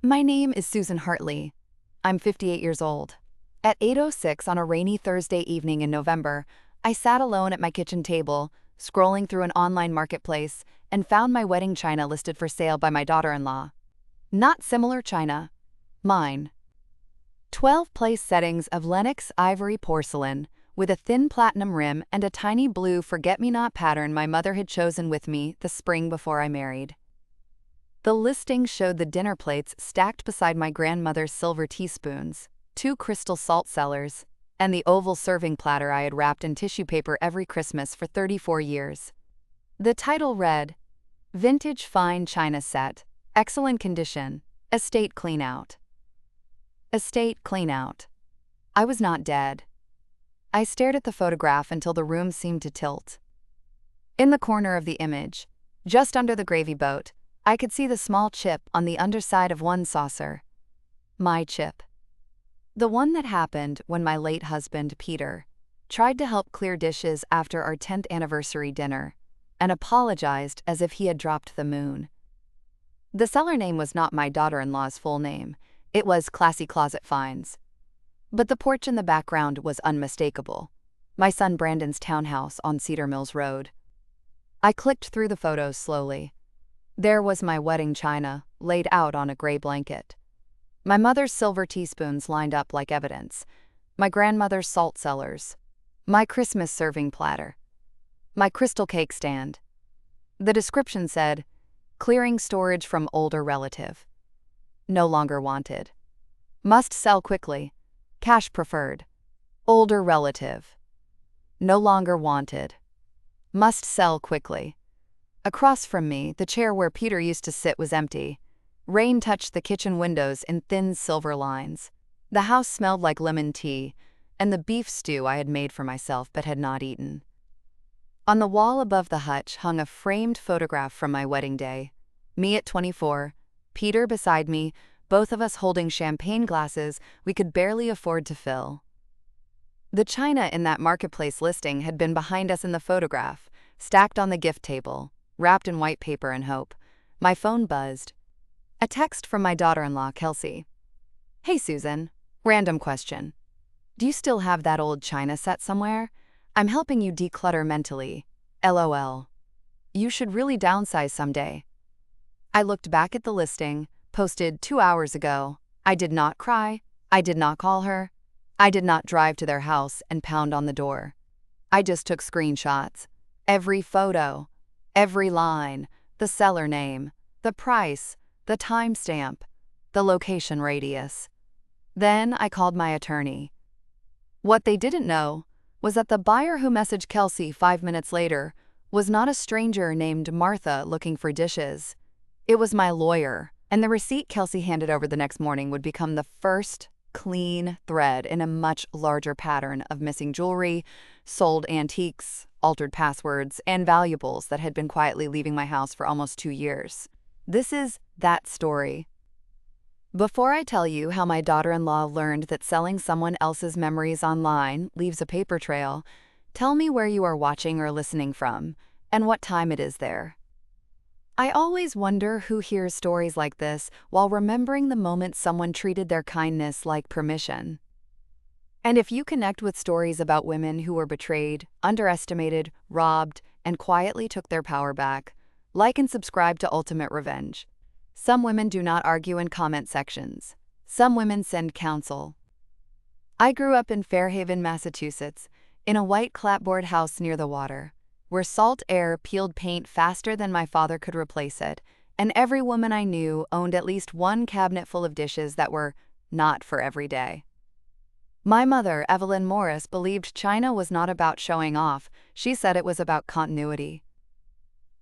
My name is Susan Hartley. I'm 58 years old. At 8:06 on a rainy Thursday evening in November, I sat alone at my kitchen table, scrolling through an online marketplace, and found my wedding china listed for sale by my daughter-in-law. Not similar china. Mine. 12 place settings of Lenox ivory porcelain, with a thin platinum rim and a tiny blue forget-me-not pattern my mother had chosen with me the spring before I married. The listing showed the dinner plates stacked beside my grandmother's silver teaspoons, 2 crystal salt cellars, and the oval serving platter I had wrapped in tissue paper every Christmas for 34 years. The title read, Vintage Fine China Set, Excellent Condition, Estate Cleanout. Estate Cleanout. I was not dead. I stared at the photograph until the room seemed to tilt. In the corner of the image, just under the gravy boat, I could see the small chip on the underside of one saucer. My chip. The one that happened when my late husband, Peter, tried to help clear dishes after our 10th anniversary dinner and apologized as if he had dropped the moon. The cellar name was not my daughter-in-law's full name. It was Classy Closet Finds. But the porch in the background was unmistakable. My son Brandon's townhouse on Cedar Mills Road. I clicked through the photos slowly. There was my wedding china, laid out on a gray blanket. My mother's silver teaspoons lined up like evidence. My grandmother's salt cellars. My Christmas serving platter. My crystal cake stand. The description said, clearing storage from older relative. No longer wanted. Must sell quickly. Cash preferred. Older relative. No longer wanted. Must sell quickly. Across from me, the chair where Peter used to sit was empty. Rain touched the kitchen windows in thin silver lines. The house smelled like lemon tea, and the beef stew I had made for myself but had not eaten. On the wall above the hutch hung a framed photograph from my wedding day. Me at 24, Peter beside me, both of us holding champagne glasses we could barely afford to fill. The china in that marketplace listing had been behind us in the photograph, stacked on the gift table, wrapped in white paper and hope. My phone buzzed. A text from my daughter-in-law, Kelsey. Hey Susan, random question. Do you still have that old china set somewhere? I'm helping you declutter mentally. LOL. You should really downsize someday. I looked back at the listing, posted 2 hours ago. I did not cry. I did not call her. I did not drive to their house and pound on the door. I just took screenshots. Every photo. Every line, the seller name, the price, the timestamp, the location radius. Then I called my attorney. What they didn't know was that the buyer who messaged Kelsey 5 minutes later was not a stranger named Martha looking for dishes. It was my lawyer, and the receipt Kelsey handed over the next morning would become the first clean thread in a much larger pattern of missing jewelry, sold antiques, altered passwords, and valuables that had been quietly leaving my house for almost 2 years. This is that story. Before I tell you how my daughter-in-law learned that selling someone else's memories online leaves a paper trail, tell me where you are watching or listening from, and what time it is there. I always wonder who hears stories like this while remembering the moment someone treated their kindness like permission. And if you connect with stories about women who were betrayed, underestimated, robbed, and quietly took their power back, like and subscribe to Ultimate Revenge. Some women do not argue in comment sections. Some women send counsel. I grew up in Fairhaven, Massachusetts, in a white clapboard house near the water, where salt air peeled paint faster than my father could replace it, and every woman I knew owned at least one cabinet full of dishes that were not for every day. My mother, Evelyn Morris, believed china was not about showing off. She said it was about continuity.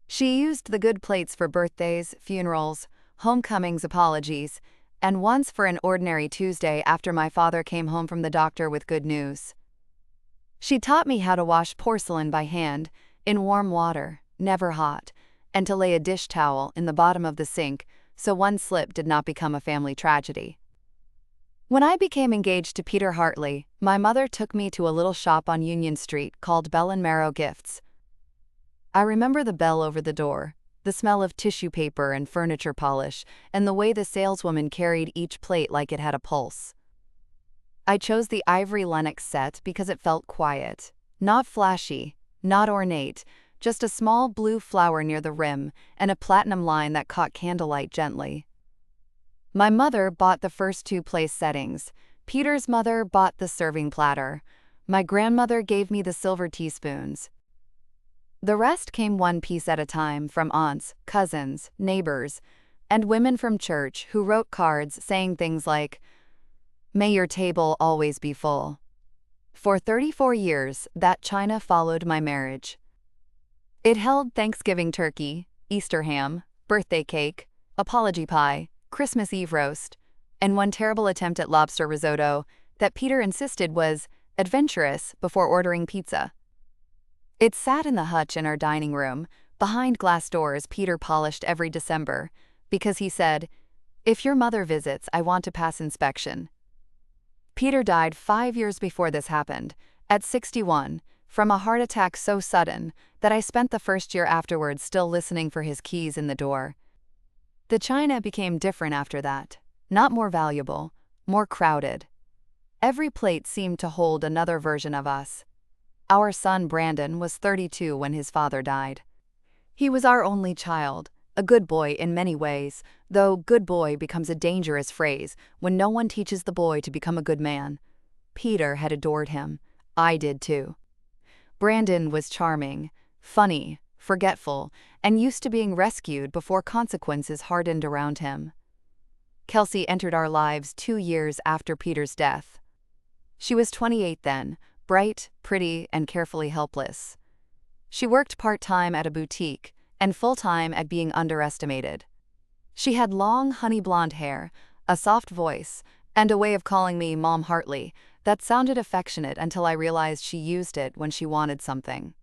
She used the good plates for birthdays, funerals, homecomings, apologies, and once for an ordinary Tuesday after my father came home from the doctor with good news. She taught me how to wash porcelain by hand, in warm water, never hot, and to lay a dish towel in the bottom of the sink so one slip did not become a family tragedy. When I became engaged to Peter Hartley, my mother took me to a little shop on Union Street called Bell & Marrow Gifts. I remember the bell over the door, the smell of tissue paper and furniture polish, and the way the saleswoman carried each plate like it had a pulse. I chose the ivory Lenox set because it felt quiet. Not flashy, not ornate, just a small blue flower near the rim and a platinum line that caught candlelight gently. My mother bought the first two place settings. Peter's mother bought the serving platter. My grandmother gave me the silver teaspoons. The rest came one piece at a time from aunts, cousins, neighbors, and women from church who wrote cards saying things like, "May your table always be full." For 34 years, that china followed my marriage. It held Thanksgiving turkey, Easter ham, birthday cake, apology pie, Christmas Eve roast, and one terrible attempt at lobster risotto that Peter insisted was adventurous before ordering pizza. It sat in the hutch in our dining room, behind glass doors Peter polished every December, because he said, "If your mother visits, I want to pass inspection." Peter died 5 years before this happened, at 61, from a heart attack so sudden that I spent the first year afterwards still listening for his keys in the door. The china became different after that, not more valuable, more crowded. Every plate seemed to hold another version of us. Our son Brandon was 32 when his father died. He was our only child, a good boy in many ways, though good boy becomes a dangerous phrase when no one teaches the boy to become a good man. Peter had adored him. I did too. Brandon was charming, funny, forgetful, and used to being rescued before consequences hardened around him. Kelsey entered our lives 2 years after Peter's death. She was 28 then, bright, pretty, and carefully helpless. She worked part-time at a boutique and full-time at being underestimated. She had long, honey blonde hair, a soft voice, and a way of calling me Mom Hartley that sounded affectionate until I realized she used it when she wanted something.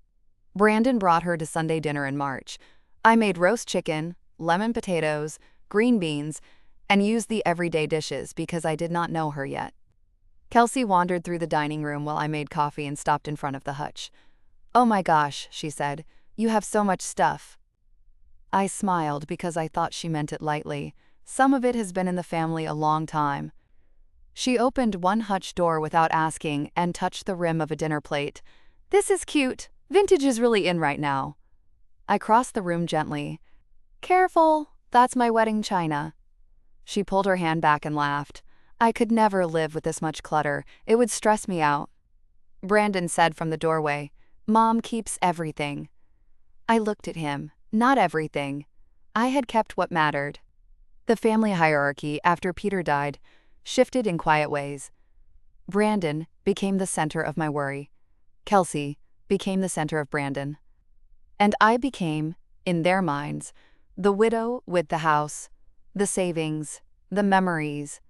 Brandon brought her to Sunday dinner in March. I made roast chicken, lemon potatoes, green beans, and used the everyday dishes because I did not know her yet. Kelsey wandered through the dining room while I made coffee and stopped in front of the hutch. "Oh my gosh," she said, "you have so much stuff." I smiled because I thought she meant it lightly. Some of it has been in the family a long time. She opened one hutch door without asking and touched the rim of a dinner plate. "This is cute. Vintage is really in right now." I crossed the room gently. "Careful, that's my wedding china." She pulled her hand back and laughed. "I could never live with this much clutter. It would stress me out." Brandon said from the doorway, "Mom keeps everything." I looked at him. Not everything. I had kept what mattered. The family hierarchy, after Peter died, shifted in quiet ways. Brandon became the center of my worry. Kelsey became the center of Brandon. And I became, in their minds, the widow with the house, the savings, the memories,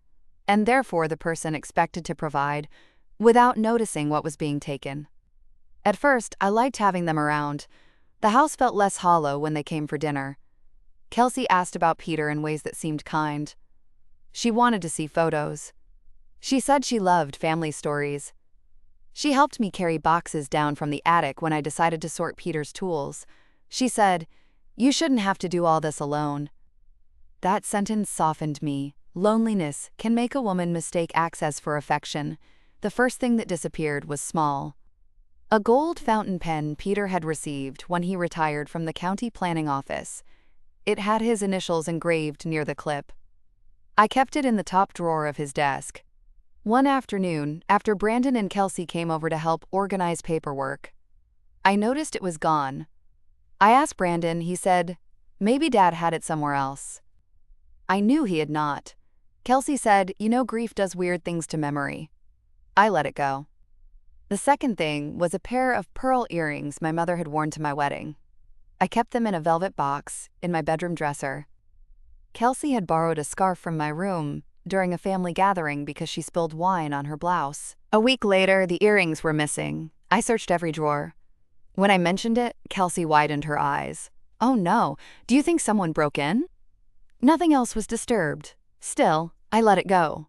and therefore the person expected to provide without noticing what was being taken. At first, I liked having them around. The house felt less hollow when they came for dinner. Kelsey asked about Peter in ways that seemed kind. She wanted to see photos. She said she loved family stories. She helped me carry boxes down from the attic when I decided to sort Peter's tools. She said, "You shouldn't have to do all this alone." That sentence softened me. Loneliness can make a woman mistake access for affection. The first thing that disappeared was small. A gold fountain pen Peter had received when he retired from the county planning office. It had his initials engraved near the clip. I kept it in the top drawer of his desk. One afternoon, after Brandon and Kelsey came over to help organize paperwork, I noticed it was gone. I asked Brandon, he said, "Maybe Dad had it somewhere else." I knew he had not. Kelsey said, "You know, grief does weird things to memory." I let it go. The second thing was a pair of pearl earrings my mother had worn to my wedding. I kept them in a velvet box in my bedroom dresser. Kelsey had borrowed a scarf from my room during a family gathering because she spilled wine on her blouse. A week later, the earrings were missing. I searched every drawer. When I mentioned it, Kelsey widened her eyes. "Oh no, do you think someone broke in?" Nothing else was disturbed. Still, I let it go.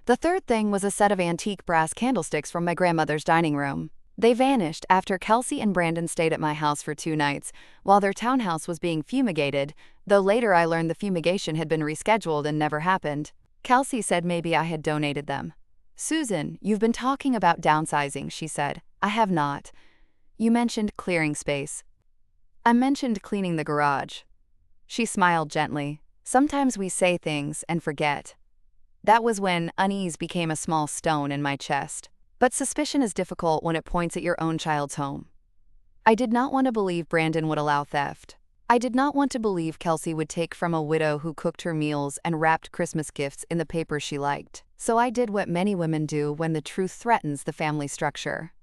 The third thing was a set of antique brass candlesticks from my grandmother's dining room. They vanished after Kelsey and Brandon stayed at my house for 2 nights, while their townhouse was being fumigated, though later I learned the fumigation had been rescheduled and never happened. Kelsey said maybe I had donated them. "Susan, you've been talking about downsizing," she said. "I have not. You mentioned clearing space." "I mentioned cleaning the garage." She smiled gently. "Sometimes we say things and forget." That was when unease became a small stone in my chest. But suspicion is difficult when it points at your own child's home. I did not want to believe Brandon would allow theft. I did not want to believe Kelsey would take from a widow who cooked her meals and wrapped Christmas gifts in the paper she liked. So I did what many women do when the truth threatens the family structure.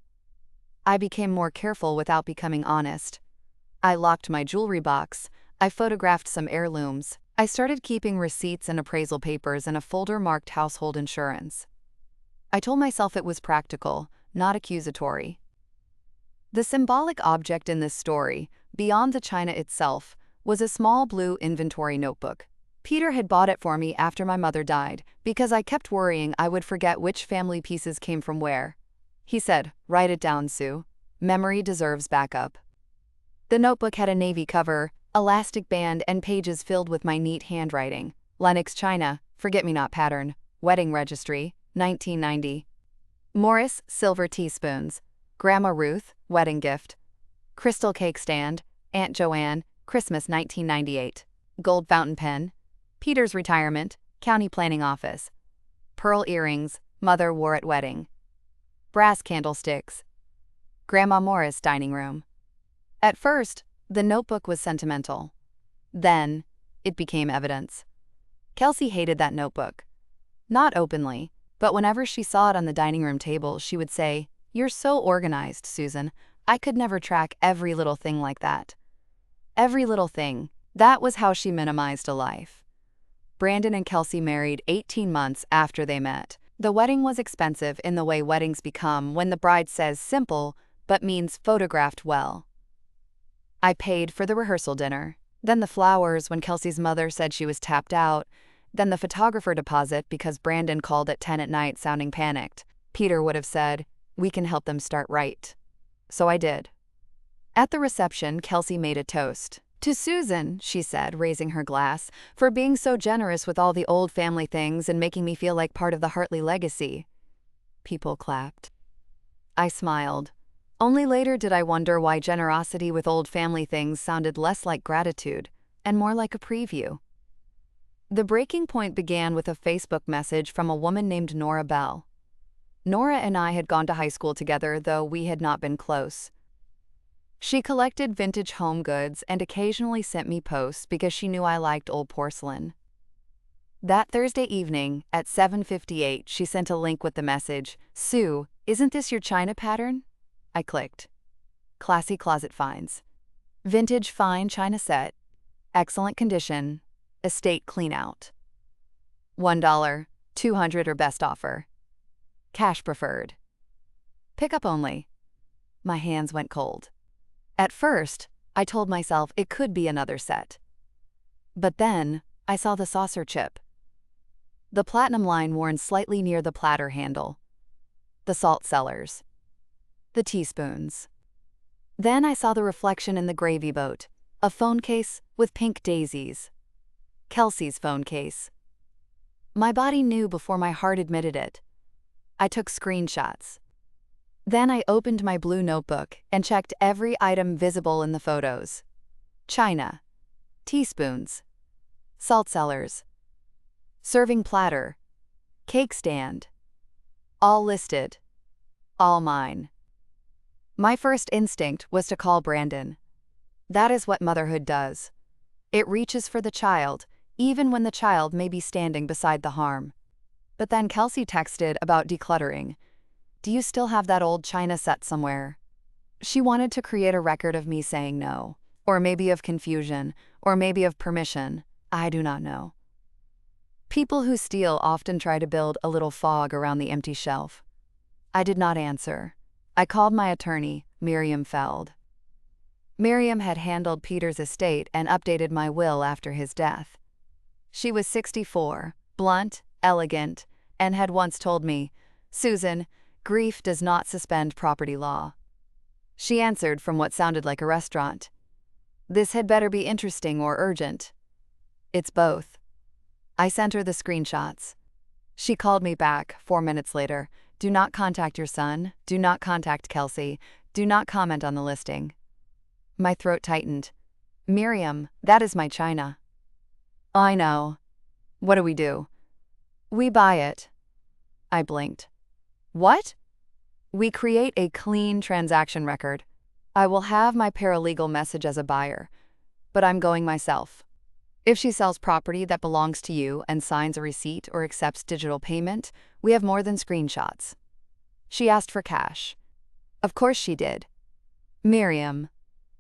I became more careful without becoming honest. I locked my jewelry box. I photographed some heirlooms. I started keeping receipts and appraisal papers in a folder marked household insurance. I told myself it was practical, not accusatory. The symbolic object in this story, beyond the china itself, was a small blue inventory notebook. Peter had bought it for me after my mother died, because I kept worrying I would forget which family pieces came from where. He said, "Write it down, Sue. Memory deserves backup." The notebook had a navy cover, elastic band, and pages filled with my neat handwriting. Lenox china, forget-me-not pattern, wedding registry, 1990. Morris silver teaspoons. Grandma Ruth, wedding gift. Crystal cake stand, Aunt Joanne, Christmas 1998. Gold fountain pen. Peter's retirement, county planning office. Pearl earrings, mother wore at wedding. Brass candlesticks. Grandma Morris dining room. At first, the notebook was sentimental. Then, it became evidence. Kelsey hated that notebook. Not openly, but whenever she saw it on the dining room table, she would say, "You're so organized, Susan. I could never track every little thing like that." Every little thing. That was how she minimized a life. Brandon and Kelsey married 18 months after they met. The wedding was expensive in the way weddings become when the bride says simple, but means photographed well. I paid for the rehearsal dinner, then the flowers when Kelsey's mother said she was tapped out, then the photographer deposit because Brandon called at 10 at night sounding panicked. Peter would have said, "We can help them start right." So I did. At the reception, Kelsey made a toast. "To Susan," she said, raising her glass, "for being so generous with all the old family things and making me feel like part of the Hartley legacy." People clapped. I smiled. Only later did I wonder why generosity with old family things sounded less like gratitude and more like a preview. The breaking point began with a Facebook message from a woman named Nora Bell. Nora and I had gone to high school together, though we had not been close. She collected vintage home goods and occasionally sent me posts because she knew I liked old porcelain. That Thursday evening, at 7:58, she sent a link with the message, "Sue, isn't this your china pattern?" I clicked. Classy closet finds. Vintage fine china set. Excellent condition. Estate cleanout. $1, $200 or best offer. Cash preferred. Pickup only. My hands went cold. At first, I told myself it could be another set. But then, I saw the saucer chip. The platinum line worn slightly near the platter handle. The salt cellars. The teaspoons. Then I saw the reflection in the gravy boat, a phone case with pink daisies. Kelsey's phone case. My body knew before my heart admitted it. I took screenshots. Then I opened my blue notebook and checked every item visible in the photos. China. Teaspoons. Salt cellars. Serving platter. Cake stand. All listed. All mine. My first instinct was to call Brandon. That is what motherhood does. It reaches for the child, even when the child may be standing beside the harm. But then Kelsey texted about decluttering. "Do you still have that old china set somewhere?" She wanted to create a record of me saying no, or maybe of confusion, or maybe of permission. I do not know. People who steal often try to build a little fog around the empty shelf. I did not answer. I called my attorney, Miriam Feld. Miriam had handled Peter's estate and updated my will after his death. She was 64, blunt, elegant, and had once told me, "Susan, grief does not suspend property law. She answered from what sounded like a restaurant. This had better be interesting or urgent. It's both. I sent her the screenshots. She called me back 4 minutes later. Do not contact your son. Do not contact Kelsey. Do not comment on the listing. My throat tightened. Miriam, that is my china. I know. What do we do? We buy it. I blinked. What? We create a clean transaction record. I will have my paralegal message as a buyer, but I'm going myself. If she sells property that belongs to you and signs a receipt or accepts digital payment, we have more than screenshots. She asked for cash. Of course she did. Miriam.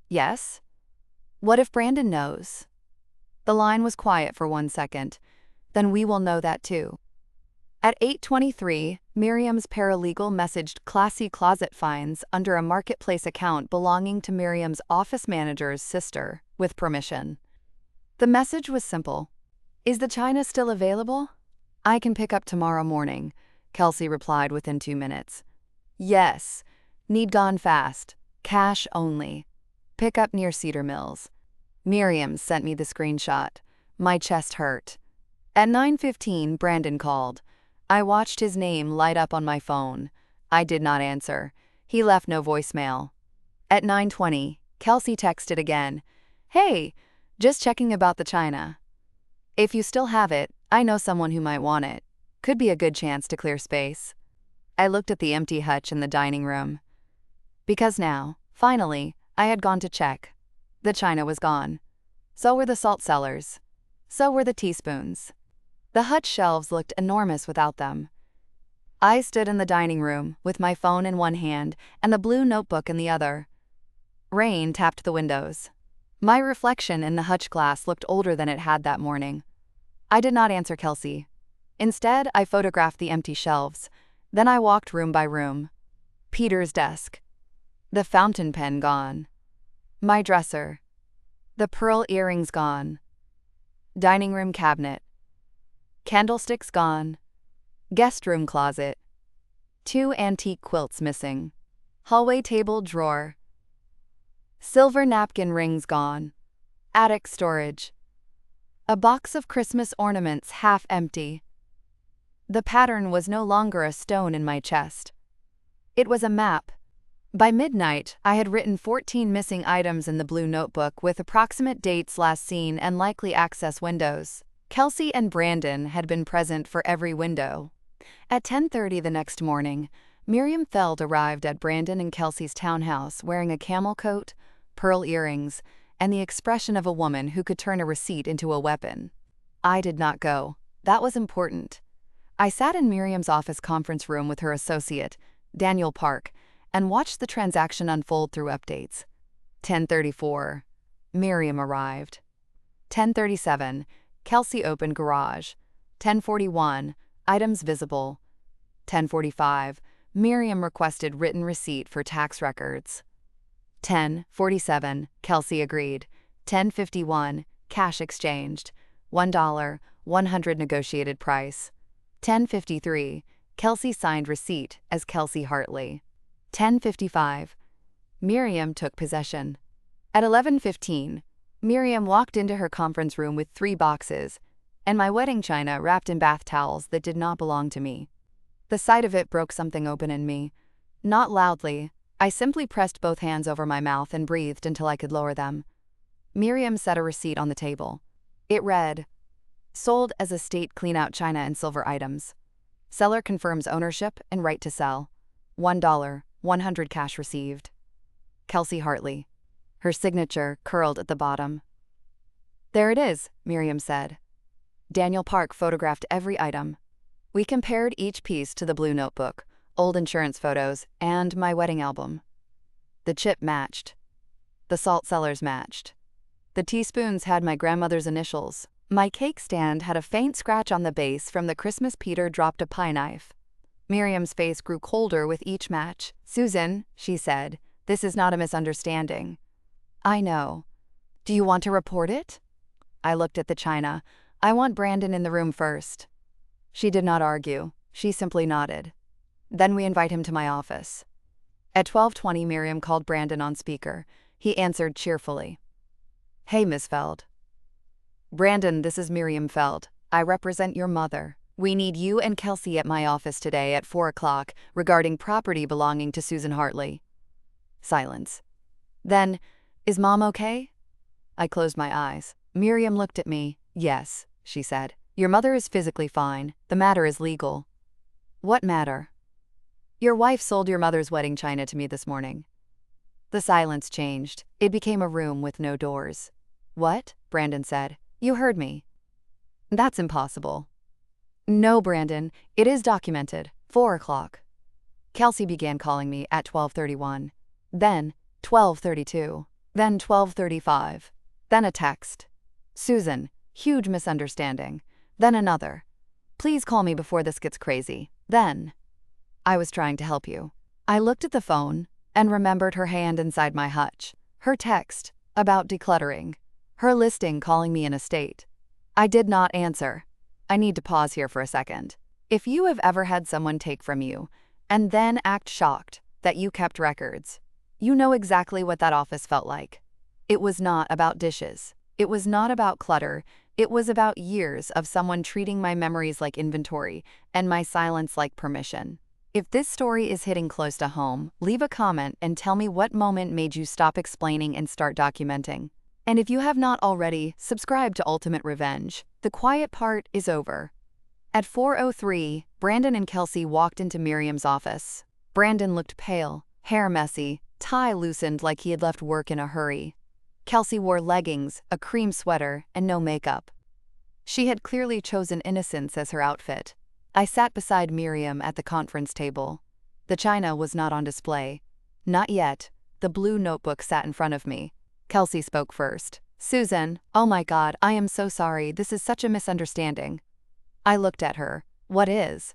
Yes? What if Brandon knows? The line was quiet for 1 second. Then we will know that too. At 8:23, Miriam's paralegal messaged classy closet finds under a marketplace account belonging to Miriam's office manager's sister, with permission. The message was simple. Is the china still available? I can pick up tomorrow morning, Kelsey replied within 2 minutes. Yes. Need gone fast. Cash only. Pick up near Cedar Mills. Miriam sent me the screenshot. My chest hurt. At 9:15, Brandon called. I watched his name light up on my phone. I did not answer. He left no voicemail. At 9:20, Kelsey texted again. Hey, just checking about the china. If you still have it, I know someone who might want it. Could be a good chance to clear space. I looked at the empty hutch in the dining room. Because now, finally, I had gone to check. The china was gone. So were the salt cellars. So were the teaspoons. The hutch shelves looked enormous without them. I stood in the dining room, with my phone in one hand and the blue notebook in the other. Rain tapped the windows. My reflection in the hutch glass looked older than it had that morning. I did not answer Kelsey. Instead, I photographed the empty shelves. Then I walked room by room. Peter's desk. The fountain pen gone. My dresser. The pearl earrings gone. Dining room cabinet. Candlesticks gone. Guest room closet. 2 antique quilts missing. Hallway table drawer. Silver napkin rings gone. Attic storage. A box of Christmas ornaments half empty. The pattern was no longer a stone in my chest. It was a map. By midnight, I had written 14 missing items in the blue notebook with approximate dates last seen and likely access windows. Kelsey and Brandon had been present for every window. At 10:30 the next morning, Miriam Feld arrived at Brandon and Kelsey's townhouse wearing a camel coat, pearl earrings, and the expression of a woman who could turn a receipt into a weapon. I did not go. That was important. I sat in Miriam's office conference room with her associate, Daniel Park, and watched the transaction unfold through updates. 10:34. Miriam arrived. 10:37. Kelsey opened garage. 10:41. Items visible. 10:45. Miriam requested written receipt for tax records. 10:47. Kelsey agreed. 10:51. Cash exchanged. $1, 100 negotiated price. 10:53. Kelsey signed receipt as Kelsey Hartley. 10:55. Miriam took possession. At 11:15, Miriam walked into her conference room with 3 boxes, and my wedding china wrapped in bath towels that did not belong to me. The sight of it broke something open in me. Not loudly, I simply pressed both hands over my mouth and breathed until I could lower them. Miriam set a receipt on the table. It read, "Sold as estate cleanout china and silver items. Seller confirms ownership and right to sell. $1, 100 cash received. Kelsey Hartley." Her signature curled at the bottom. "There it is," Miriam said. Daniel Park photographed every item. We compared each piece to the blue notebook, old insurance photos, and my wedding album. The chip matched. The salt cellars matched. The teaspoons had my grandmother's initials. My cake stand had a faint scratch on the base from the Christmas Peter dropped a pie knife. Miriam's face grew colder with each match. "Susan," she said, "this is not a misunderstanding." "I know. Do you want to report it?" I looked at the china. "I want Brandon in the room first." She did not argue. She simply nodded. "Then we invite him to my office." At 12:20, Miriam called Brandon on speaker. He answered cheerfully. "Hey, Miss Feld." "Brandon, this is Miriam Feld. I represent your mother. We need you and Kelsey at my office today at 4 o'clock regarding property belonging to Susan Hartley." Silence. Then, "Is Mom okay?" I closed my eyes. Miriam looked at me. "Yes," she said. "Your mother is physically fine. The matter is legal." "What matter?" "Your wife sold your mother's wedding china to me this morning." The silence changed. It became a room with no doors. "What?" Brandon said. "You heard me." "That's impossible." "No, Brandon, it is documented. 4 o'clock. Kelsey began calling me at 12:31. Then 12:32. Then 12:35. Then a text. "Susan, huge misunderstanding." Then another. "Please call me before this gets crazy." Then, "I was trying to help you." I looked at the phone and remembered her hand inside my hutch, her text about decluttering, her listing calling me in a state. I did not answer. I need to pause here for a second. If you have ever had someone take from you and then act shocked that you kept records, you know exactly what that office felt like. It was not about dishes. It was not about clutter. It was about years of someone treating my memories like inventory and my silence like permission. If this story is hitting close to home, leave a comment and tell me what moment made you stop explaining and start documenting. And if you have not already, subscribe to Ultimate Revenge. The quiet part is over. At 4:03, Brandon and Kelsey walked into Miriam's office. Brandon looked pale, hair messy, tie loosened like he had left work in a hurry. Kelsey wore leggings, a cream sweater, and no makeup. She had clearly chosen innocence as her outfit. I sat beside Miriam at the conference table. The china was not on display. Not yet. The blue notebook sat in front of me. Kelsey spoke first. "Susan, oh my God, I am so sorry. This is such a misunderstanding." I looked at her. "What is?"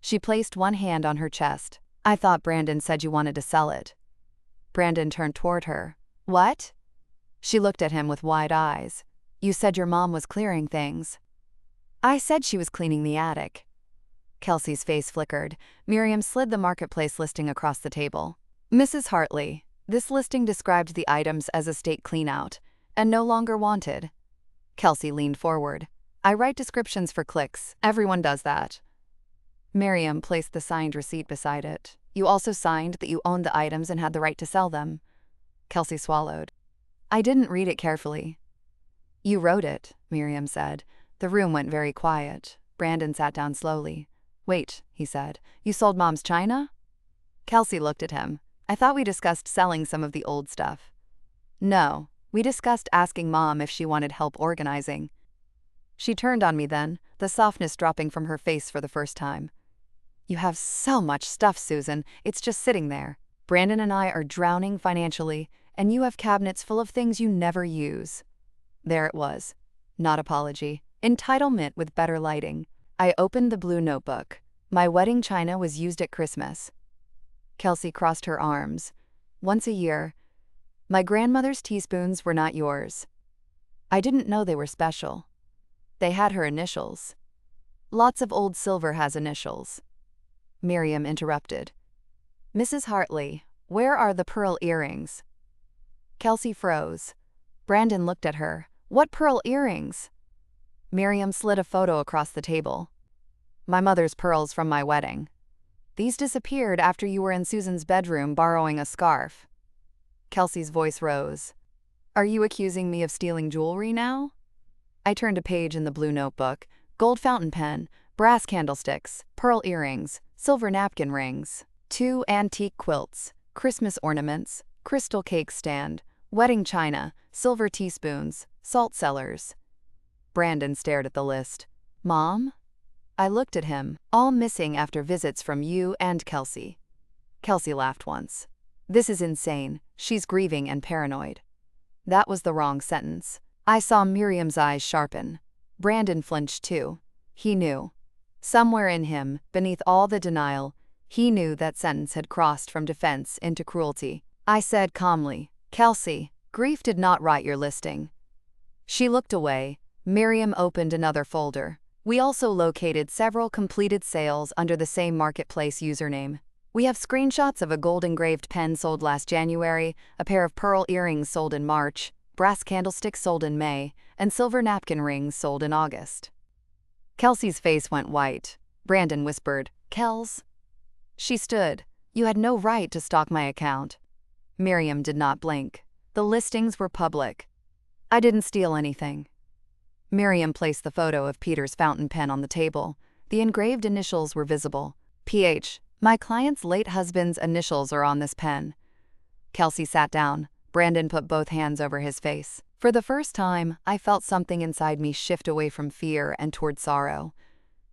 She placed one hand on her chest. "I thought Brandon said you wanted to sell it." Brandon turned toward her. "What?" She looked at him with wide eyes. "You said your mom was clearing things." "I said she was cleaning the attic." Kelsey's face flickered. Miriam slid the marketplace listing across the table. "Mrs. Hartley, this listing described the items as estate cleanout and no longer wanted." Kelsey leaned forward. "I write descriptions for clicks. Everyone does that." Miriam placed the signed receipt beside it. "You also signed that you owned the items and had the right to sell them." Kelsey swallowed. "I didn't read it carefully." "You wrote it," Miriam said. The room went very quiet. Brandon sat down slowly. "Wait," he said. "You sold Mom's china?" Kelsey looked at him. "I thought we discussed selling some of the old stuff." "No, we discussed asking Mom if she wanted help organizing." She turned on me then, the softness dropping from her face for the first time. "You have so much stuff, Susan. It's just sitting there. Brandon and I are drowning financially, and you have cabinets full of things you never use." There it was. Not apology. Entitlement with better lighting. I opened the blue notebook. My wedding china was used at Christmas. Kelsey crossed her arms. "Once a year. My grandmother's teaspoons were not yours." I didn't know they were special. They had her initials. Lots of old silver has initials. Miriam interrupted. "Mrs. Hartley, where are the pearl earrings?" Kelsey froze. Brandon looked at her. "What pearl earrings?" Miriam slid a photo across the table. "My mother's pearls from my wedding. These disappeared after you were in Susan's bedroom borrowing a scarf." Kelsey's voice rose. "Are you accusing me of stealing jewelry now?" I turned a page in the blue notebook. Gold fountain pen, brass candlesticks, pearl earrings, silver napkin rings, 2 antique quilts, Christmas ornaments, crystal cake stand, wedding china, silver teaspoons, salt cellars. Brandon stared at the list. "Mom?" I looked at him. "All missing after visits from you and Kelsey." Kelsey laughed once. "This is insane. She's grieving and paranoid." That was the wrong sentence. I saw Miriam's eyes sharpen. Brandon flinched too. He knew. Somewhere in him, beneath all the denial, he knew that sentence had crossed from defense into cruelty. I said calmly, "Kelsey, grief did not write your listing." She looked away. Miriam opened another folder. We also located several completed sales under the same marketplace username. We have screenshots of a gold-engraved pen sold last January, a pair of pearl earrings sold in March, brass candlesticks sold in May, and silver napkin rings sold in August. Kelsey's face went white. Brandon whispered, "Kels?" She stood. "You had no right to stalk my account." Miriam did not blink. "The listings were public. I didn't steal anything." Miriam placed the photo of Peter's fountain pen on the table. The engraved initials were visible. "PH. My client's late husband's initials are on this pen." Kelsey sat down. Brandon put both hands over his face. For the first time, I felt something inside me shift away from fear and toward sorrow.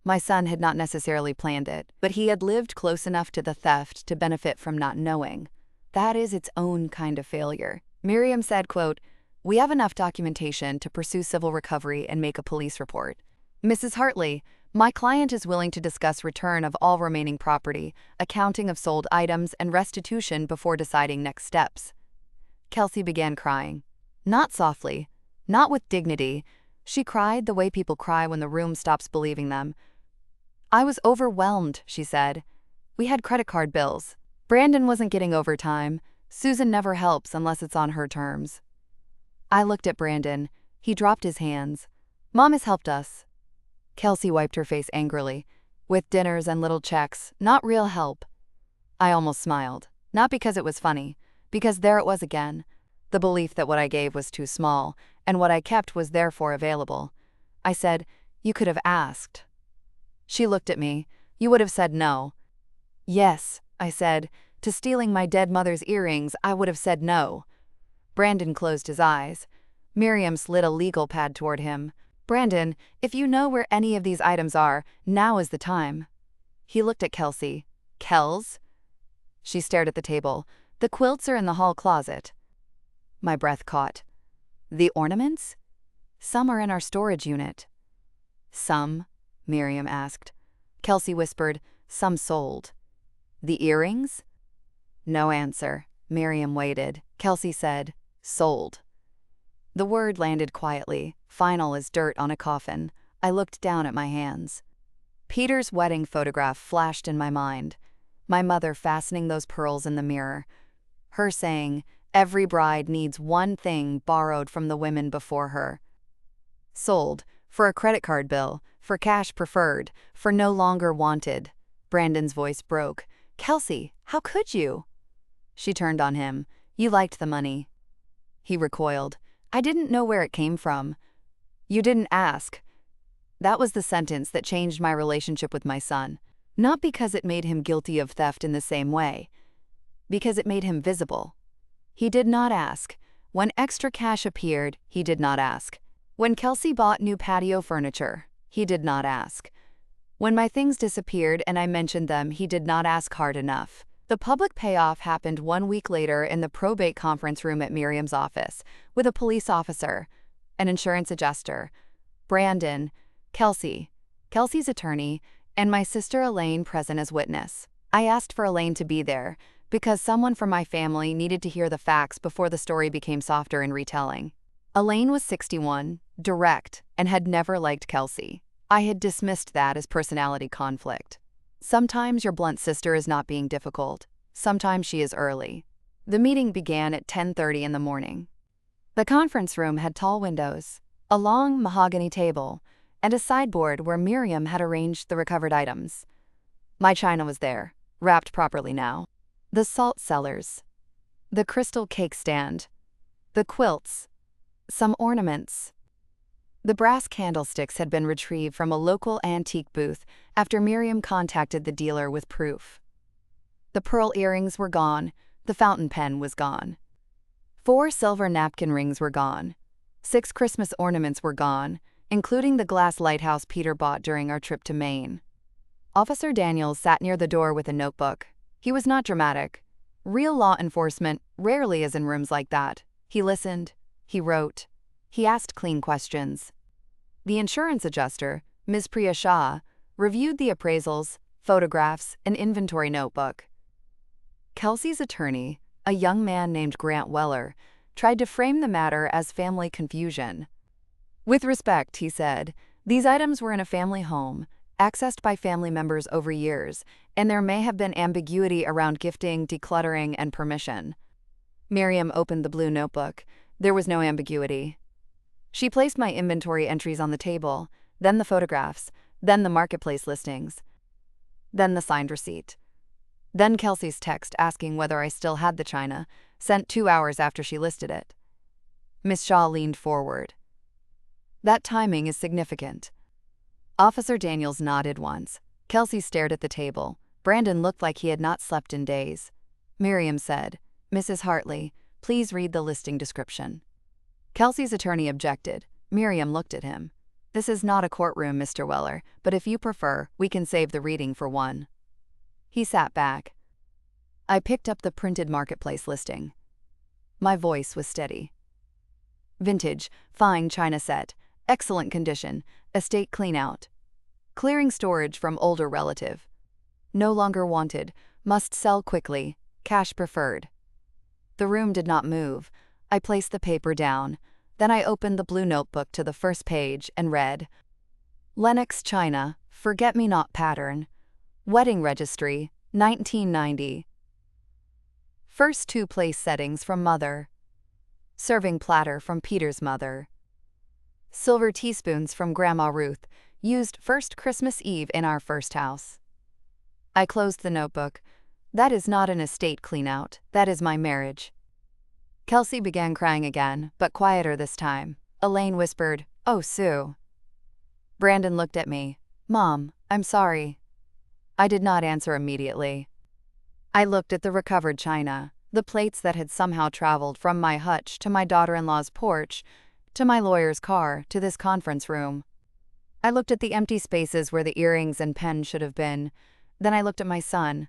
My son had not necessarily planned it, but he had lived close enough to the theft to benefit from not knowing. That is its own kind of failure. Miriam said, quote, "We have enough documentation to pursue civil recovery and make a police report. Mrs. Hartley, my client is willing to discuss return of all remaining property, accounting of sold items, and restitution before deciding next steps." Kelsey began crying. Not softly, not with dignity. She cried the way people cry when the room stops believing them. "I was overwhelmed," she said. "We had credit card bills. Brandon wasn't getting overtime. Susan never helps unless it's on her terms." I looked at Brandon. He dropped his hands. "Mom has helped us." Kelsey wiped her face angrily. "With dinners and little checks, not real help." I almost smiled. Not because it was funny, because there it was again. The belief that what I gave was too small, and what I kept was therefore available. I said, "You could have asked." She looked at me. "You would have said no." "Yes," I said. "To stealing my dead mother's earrings, I would have said no." Brandon closed his eyes. Miriam slid a legal pad toward him. "Brandon, if you know where any of these items are, now is the time." He looked at Kelsey. "Kels?" She stared at the table. "The quilts are in the hall closet." My breath caught. "The ornaments?" "Some are in our storage unit." "Some?" Miriam asked. Kelsey whispered, "Some sold." "The earrings?" No answer. Miriam waited. Kelsey said, "Sold." The word landed quietly, final as dirt on a coffin. I looked down at my hands. Peter's wedding photograph flashed in my mind. My mother fastening those pearls in the mirror. Her saying, "Every bride needs one thing borrowed from the women before her." Sold, for a credit card bill, for cash preferred, for no longer wanted. Brandon's voice broke. "Kelsey, how could you?" She turned on him. "You liked the money." He recoiled. "I didn't know where it came from." "You didn't ask." That was the sentence that changed my relationship with my son. Not because it made him guilty of theft in the same way. Because it made him visible. He did not ask. When extra cash appeared, he did not ask. When Kelsey bought new patio furniture, he did not ask. When my things disappeared and I mentioned them, he did not ask hard enough. The public payoff happened 1 week later in the probate conference room at Miriam's office, with a police officer, an insurance adjuster, Brandon, Kelsey, Kelsey's attorney, and my sister Elaine present as witness. I asked for Elaine to be there, because someone from my family needed to hear the facts before the story became softer in retelling. Elaine was 61, direct, and had never liked Kelsey. I had dismissed that as personality conflict. Sometimes your blunt sister is not being difficult. Sometimes she is early. The meeting began at 10:30 in the morning. The conference room had tall windows, a long mahogany table, and a sideboard where Miriam had arranged the recovered items. My china was there, wrapped properly now. The salt cellars, the crystal cake stand, the quilts, some ornaments. The brass candlesticks had been retrieved from a local antique booth after Miriam contacted the dealer with proof. The pearl earrings were gone, the fountain pen was gone. 4 silver napkin rings were gone. 6 Christmas ornaments were gone, including the glass lighthouse Peter bought during our trip to Maine. Officer Daniels sat near the door with a notebook. He was not dramatic. Real law enforcement rarely is in rooms like that. He listened. He wrote. He asked clean questions. The insurance adjuster, Ms. Priya Shah, reviewed the appraisals, photographs, and inventory notebook. Kelsey's attorney, a young man named Grant Weller, tried to frame the matter as family confusion. "With respect," he said, "these items were in a family home, accessed by family members over years, and there may have been ambiguity around gifting, decluttering, and permission. Miriam opened the blue notebook. There was no ambiguity. She placed my inventory entries on the table, then the photographs, then the marketplace listings, then the signed receipt. Then Kelsey's text asking whether I still had the china, sent 2 hours after she listed it. Miss Shaw leaned forward. That timing is significant. Officer Daniels nodded once. Kelsey stared at the table. Brandon looked like he had not slept in days. Miriam said, "Mrs. Hartley, please read the listing description." Kelsey's attorney objected. Miriam looked at him. "This is not a courtroom, Mr. Weller, but if you prefer, we can save the reading for one." He sat back. I picked up the printed marketplace listing. My voice was steady. Vintage, fine china set, excellent condition, estate cleanout. Clearing storage from older relative. No longer wanted, must sell quickly, cash preferred. The room did not move. I placed the paper down. Then I opened the blue notebook to the first page and read, Lenox china, forget-me-not pattern. Wedding registry, 1990. First 2 place settings from mother. Serving platter from Peter's mother. Silver teaspoons from Grandma Ruth, used first Christmas Eve in our first house. I closed the notebook. That is not an estate cleanout, that is my marriage. Kelsey began crying again, but quieter this time. Elaine whispered, "Oh, Sue." Brandon looked at me. "Mom, I'm sorry." I did not answer immediately. I looked at the recovered china, the plates that had somehow traveled from my hutch to my daughter-in-law's porch, to my lawyer's car, to this conference room. I looked at the empty spaces where the earrings and pen should have been. Then I looked at my son.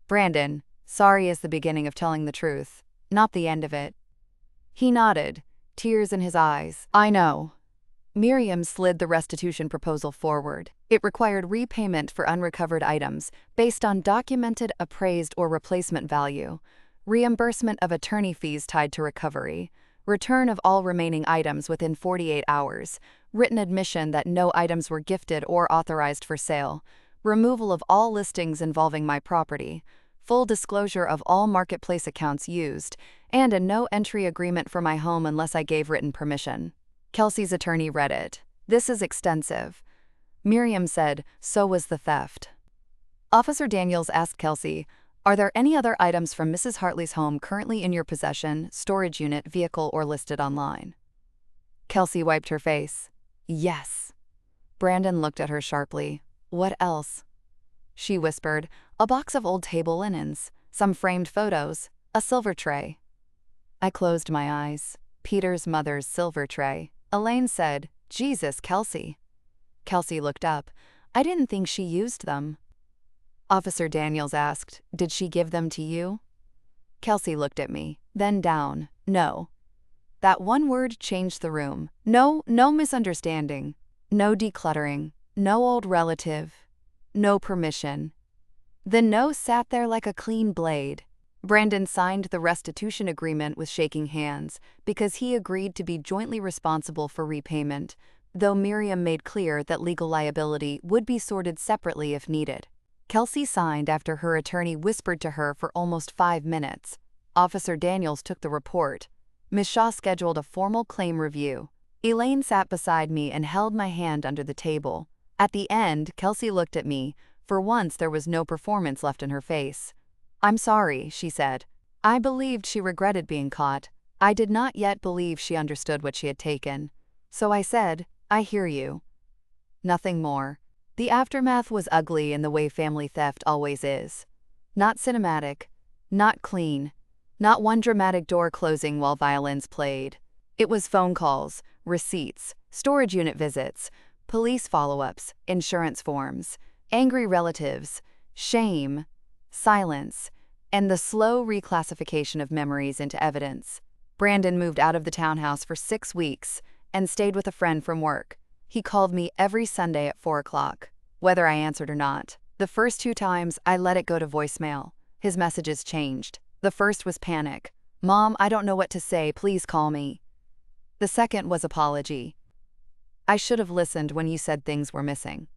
"Brandon, sorry is the beginning of telling the truth, not the end of it." He nodded, tears in his eyes. "I know." Miriam slid the restitution proposal forward. It required repayment for unrecovered items based on documented appraised or replacement value, reimbursement of attorney fees tied to recovery, return of all remaining items within 48 hours, written admission that no items were gifted or authorized for sale, removal of all listings involving my property, full disclosure of all marketplace accounts used, and a no-entry agreement for my home unless I gave written permission. Kelsey's attorney read it. "This is extensive." Miriam said, "So was the theft." Officer Daniels asked Kelsey, "Are there any other items from Mrs. Hartley's home currently in your possession, storage unit, vehicle, or listed online?" Kelsey wiped her face. "Yes." Brandon looked at her sharply. "What else?" She whispered, "A box of old table linens, some framed photos, a silver tray." I closed my eyes. Peter's mother's silver tray. Elaine said, "Jesus, Kelsey." Kelsey looked up. "I didn't think she used them." Officer Daniels asked, "Did she give them to you?" Kelsey looked at me, then down. "No." That one word changed the room. No misunderstanding. No decluttering. No old relative. No permission. The no sat there like a clean blade. Brandon signed the restitution agreement with shaking hands because he agreed to be jointly responsible for repayment, though Miriam made clear that legal liability would be sorted separately if needed. Kelsey signed after her attorney whispered to her for almost 5 minutes. Officer Daniels took the report. Ms. Shaw scheduled a formal claim review. Elaine sat beside me and held my hand under the table. At the end, Kelsey looked at me. For once, there was no performance left in her face. "I'm sorry," she said. I believed she regretted being caught. I did not yet believe she understood what she had taken. So I said, "I hear you." Nothing more. The aftermath was ugly in the way family theft always is. Not cinematic, not clean, not one dramatic door closing while violins played. It was phone calls, receipts, storage unit visits, police follow-ups, insurance forms, angry relatives, shame, silence, and the slow reclassification of memories into evidence. Brandon moved out of the townhouse for 6 weeks and stayed with a friend from work. He called me every Sunday at 4 o'clock, whether I answered or not. The first 2 times, I let it go to voicemail. His messages changed. The first was panic. "Mom, I don't know what to say, please call me." The second was apology. "I should have listened when you said things were missing."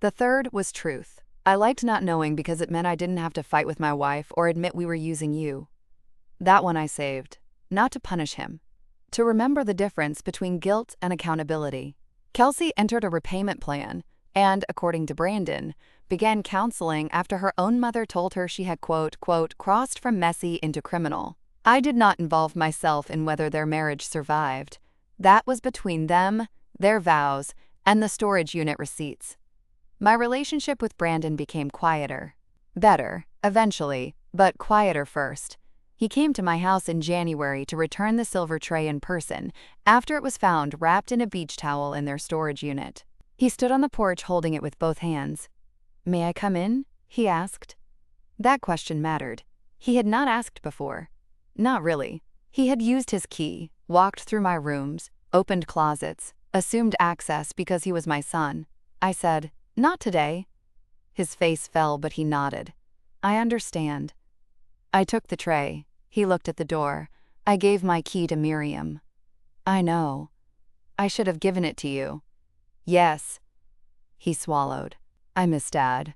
The third was truth. I liked not knowing because it meant I didn't have to fight with my wife or admit we were using you. That one I saved. Not to punish him. To remember the difference between guilt and accountability. Kelsey entered a repayment plan and, according to Brandon, began counseling after her own mother told her she had quote, crossed from messy into criminal. I did not involve myself in whether their marriage survived. That was between them, their vows, and the storage unit receipts. My relationship with Brandon became quieter. Better, eventually, but quieter first. He came to my house in January to return the silver tray in person after it was found wrapped in a beach towel in their storage unit. He stood on the porch holding it with both hands. "May I come in?" he asked. That question mattered. He had not asked before. Not really. He had used his key, walked through my rooms, opened closets, assumed access because he was my son. I said, "Not today." His face fell, but he nodded. "I understand." I took the tray. He looked at the door. I gave my key to Miriam. "I know. I should have given it to you." "Yes." He swallowed. "I miss Dad."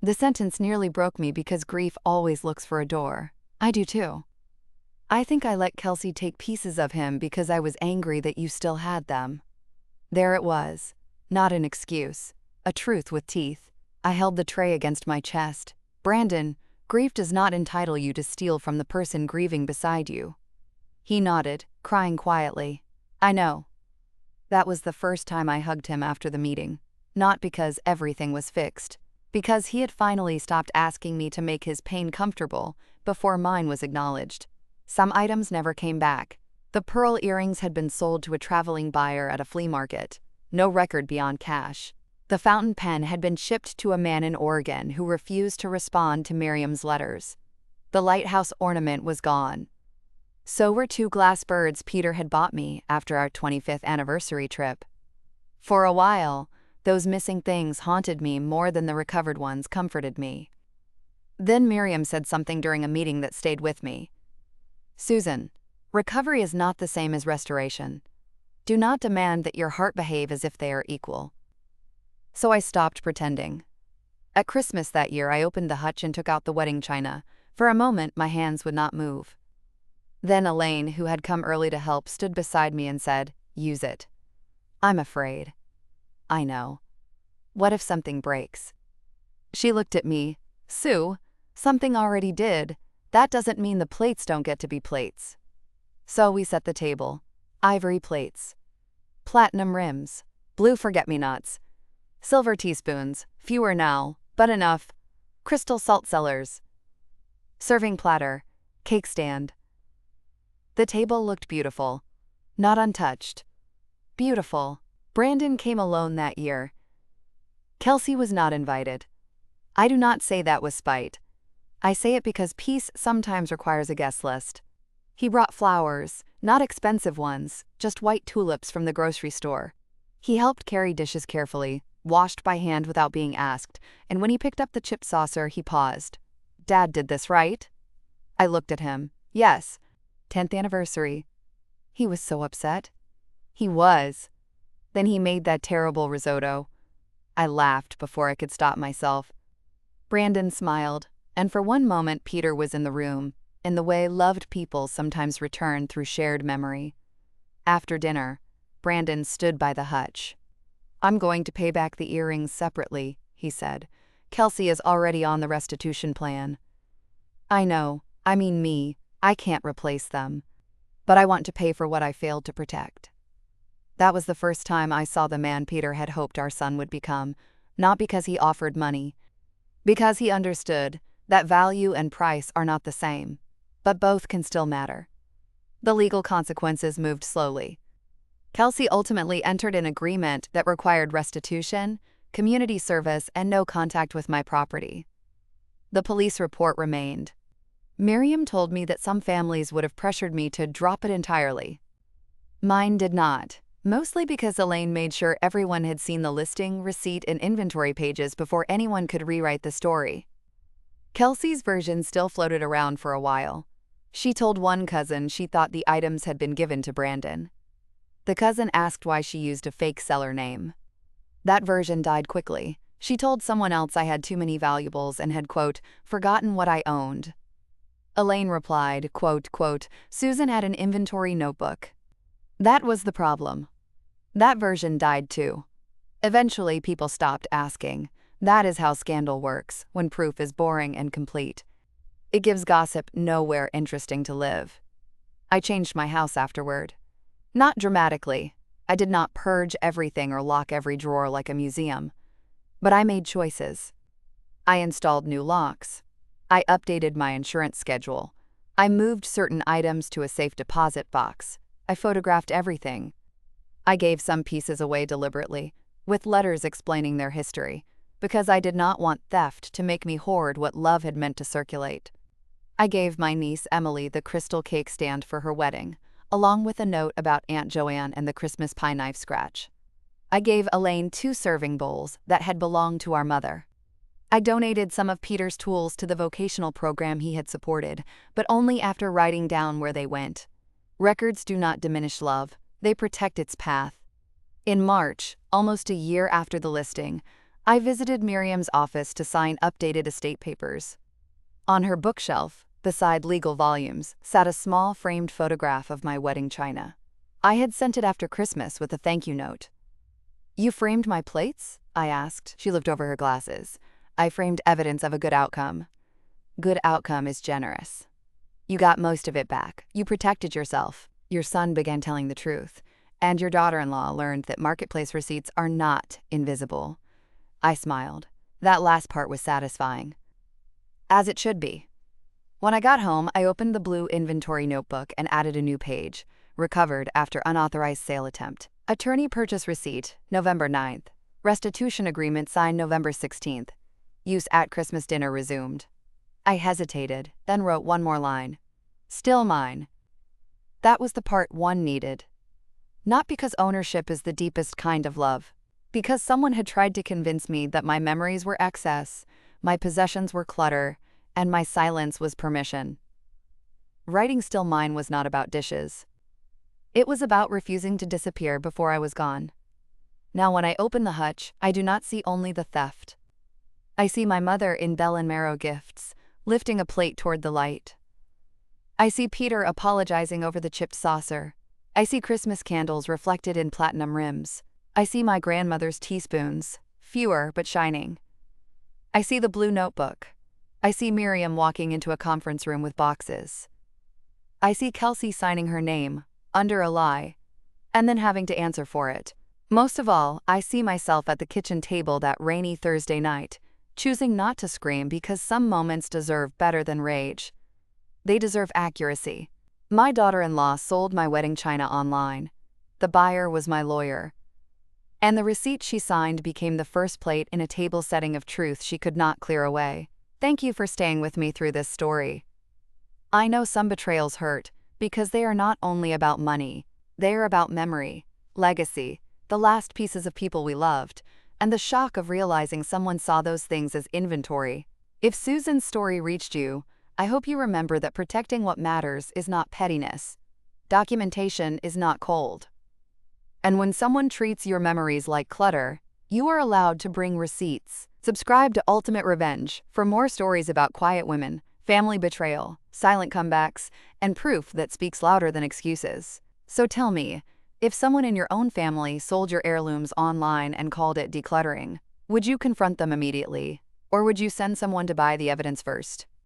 The sentence nearly broke me because grief always looks for a door. I do too. "I think I let Kelsey take pieces of him because I was angry that you still had them." There it was. Not an excuse. A truth with teeth. I held the tray against my chest. "Brandon, grief does not entitle you to steal from the person grieving beside you." He nodded, crying quietly. "I know." That was the first time I hugged him after the meeting. Not because everything was fixed. Because he had finally stopped asking me to make his pain comfortable before mine was acknowledged. Some items never came back. The pearl earrings had been sold to a traveling buyer at a flea market. No record beyond cash. The fountain pen had been shipped to a man in Oregon who refused to respond to Miriam's letters. The lighthouse ornament was gone. So were 2 glass birds Peter had bought me after our 25th anniversary trip. For a while, those missing things haunted me more than the recovered ones comforted me. Then Miriam said something during a meeting that stayed with me. "Susan, recovery is not the same as restoration. Do not demand that your heart behave as if they are equal." So I stopped pretending. At Christmas that year, I opened the hutch and took out the wedding china. For a moment, my hands would not move. Then Elaine, who had come early to help, stood beside me and said, "Use it." "I'm afraid." "I know. What if something breaks?" She looked at me. "Sue, something already did. That doesn't mean the plates don't get to be plates." So we set the table. Ivory plates. Platinum rims. Blue forget-me-nots. Silver teaspoons, fewer now, but enough. Crystal salt cellars. Serving platter. Cake stand. The table looked beautiful. Not untouched. Beautiful. Brandon came alone that year. Kelsey was not invited. I do not say that with spite. I say it because peace sometimes requires a guest list. He brought flowers, not expensive ones, just white tulips from the grocery store. He helped carry dishes carefully, washed by hand without being asked, and when he picked up the chip saucer, he paused. "Dad did this, right?" I looked at him. "Yes. 10th anniversary." He was so upset. He was. Then he made that terrible risotto. I laughed before I could stop myself. Brandon smiled, and for one moment Peter was in the room, in the way loved people sometimes return through shared memory. After dinner, Brandon stood by the hutch. "I'm going to pay back the earrings separately," he said. "Kelsey is already on the restitution plan." "I know. I mean me. I can't replace them. But I want to pay for what I failed to protect." That was the first time I saw the man Peter had hoped our son would become, not because he offered money, because he understood that value and price are not the same, but both can still matter. The legal consequences moved slowly. Kelsey ultimately entered an agreement that required restitution, community service, and no contact with my property. The police report remained. Miriam told me that some families would have pressured me to drop it entirely. Mine did not, mostly because Elaine made sure everyone had seen the listing, receipt, and inventory pages before anyone could rewrite the story. Kelsey's version still floated around for a while. She told one cousin she thought the items had been given to Brandon. The cousin asked why she used a fake seller name. That version died quickly. She told someone else I had too many valuables and had, quote, forgotten what I owned. Elaine replied, quote, Susan had an inventory notebook. That was the problem. That version died too. Eventually, people stopped asking. That is how scandal works, when proof is boring and complete. It gives gossip nowhere interesting to live. I changed my house afterward. Not dramatically. I did not purge everything or lock every drawer like a museum. But I made choices. I installed new locks. I updated my insurance schedule. I moved certain items to a safe deposit box. I photographed everything. I gave some pieces away deliberately, with letters explaining their history, because I did not want theft to make me hoard what love had meant to circulate. I gave my niece Emily the crystal cake stand for her wedding, along with a note about Aunt Joanne and the Christmas pie knife scratch. I gave Elaine 2 serving bowls that had belonged to our mother. I donated some of Peter's tools to the vocational program he had supported, but only after writing down where they went. Records do not diminish love, they protect its path. In March, almost a year after the listing, I visited Miriam's office to sign updated estate papers. On her bookshelf, beside legal volumes, sat a small framed photograph of my wedding china. I had sent it after Christmas with a thank you note. You framed my plates? I asked. She looked over her glasses. I framed evidence of a good outcome. Good outcome is generous. You got most of it back. You protected yourself. Your son began telling the truth. And your daughter-in-law learned that marketplace receipts are not invisible. I smiled. That last part was satisfying. As it should be. When I got home, I opened the blue inventory notebook and added a new page, recovered after unauthorized sale attempt. Attorney purchase receipt, November 9th. Restitution agreement signed November 16th. Use at Christmas dinner resumed. I hesitated, then wrote one more line. Still mine. That was the part one needed. Not because ownership is the deepest kind of love. Because someone had tried to convince me that my memories were excess, my possessions were clutter, and my silence was permission. Writing still mine was not about dishes. It was about refusing to disappear before I was gone. Now when I open the hutch, I do not see only the theft. I see my mother in bell and marrow gifts, lifting a plate toward the light. I see Peter apologizing over the chipped saucer. I see Christmas candles reflected in platinum rims. I see my grandmother's teaspoons, fewer but shining. I see the blue notebook. I see Miriam walking into a conference room with boxes. I see Kelsey signing her name, under a lie, and then having to answer for it. Most of all, I see myself at the kitchen table that rainy Thursday night, choosing not to scream because some moments deserve better than rage. They deserve accuracy. My daughter-in-law sold my wedding china online. The buyer was my lawyer. And the receipt she signed became the first plate in a table setting of truth she could not clear away. Thank you for staying with me through this story. I know some betrayals hurt, because they are not only about money. They are about memory, legacy, the last pieces of people we loved, and the shock of realizing someone saw those things as inventory. If Susan's story reached you, I hope you remember that protecting what matters is not pettiness. Documentation is not cold. And when someone treats your memories like clutter, you are allowed to bring receipts. Subscribe to Ultimate Revenge for more stories about quiet women, family betrayal, silent comebacks, and proof that speaks louder than excuses. So tell me, if someone in your own family sold your heirlooms online and called it decluttering, would you confront them immediately, or would you send someone to buy the evidence first?